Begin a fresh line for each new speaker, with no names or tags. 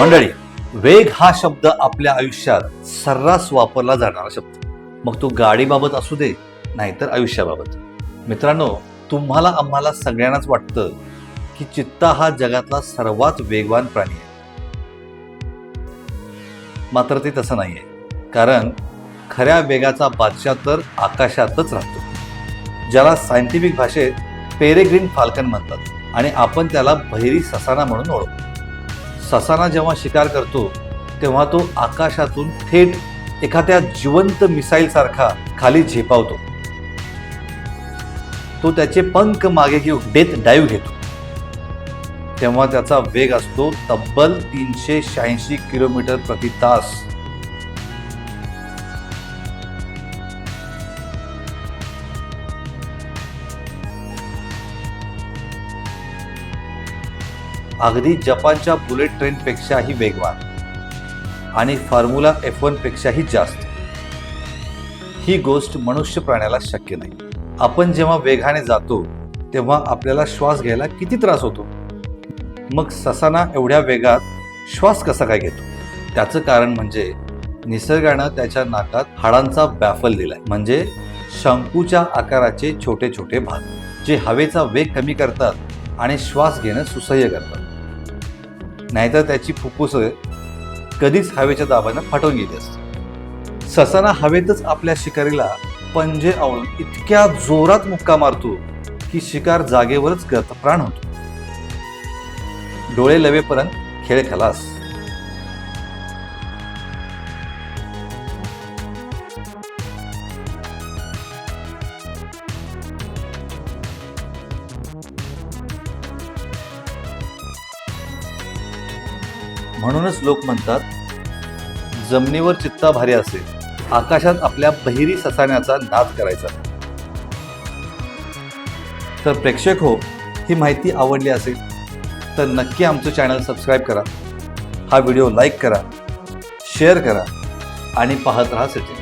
मंडळी, वेग हा शब्द आपल्या आयुष्यात सर्रास वापरला जाणारा शब्द, मग तो गाडीबाबत असू दे नाहीतर आयुष्याबाबत. मित्रांनो, तुम्हाला आम्हाला सगळ्यांनाच वाटतं की चित्ता हा जगातला सर्वात वेगवान प्राणी आहे. मात्र ते तसं नाही आहे, कारण खऱ्या वेगाचा बादशाह तर आकाशातच राहतो, ज्याला सायंटिफिक भाषेत पेरेग्रीन फाल्कन म्हणतात आणि आपण त्याला बहिरी ससाना म्हणून ओळखतो. ससाना जेव्हा शिकार करतो तेव्हा तो आकाशातून थेट एखाद्या जिवंत मिसाईल सारखा खाली झेपावतो. तो त्याचे पंख मागे घेऊन डेथ डाईव्ह घेतो. तेव्हा त्याचा वेग असतो तब्बल 386 किलोमीटर प्रति तास. अगदी जपानच्या बुलेट ट्रेनपेक्षाही वेगवान आणि फॉर्म्युला F1 पेक्षाही जास्त. ही गोष्ट मनुष्य प्राण्याला शक्य नाही. आपण जेव्हा वेगाने जातो तेव्हा आपल्याला श्वास घ्यायला किती त्रास होतो, मग ससाना एवढ्या वेगात श्वास कसा काय घेतो? त्याचं कारण म्हणजे निसर्गानं त्याच्या नाकात हाडांचा बॅफल दिलाय, म्हणजे शंकूच्या आकाराचे छोटे छोटे भाग, जे हवेचा वेग कमी करतात आणि श्वास घेणं सुसह्य करतात. नाहीतर त्याची फुफ्फुसं कधीच हवेच्या दाबानं फाटून गेली असते. ससाना हवेतच आपल्या शिकारीला पंजे आवळून इतक्या जोरात मुक्का मारतो की शिकार जागेवरच गतप्राण होतो. डोळे लवेपर्यंत खेळ खलास. म्हणूनच लोक म्हणतात, जमिनीवर चित्ता भारी असेल, आकाशात आपल्या बहिरी ससाण्याचा नाद करायचा. तर प्रेक्षक हो, ही माहिती आवडली असेल तर नक्की आमचं चॅनल सबस्क्राईब करा, हा व्हिडिओ लाईक करा, शेअर करा आणि पाहत राहा सचिन.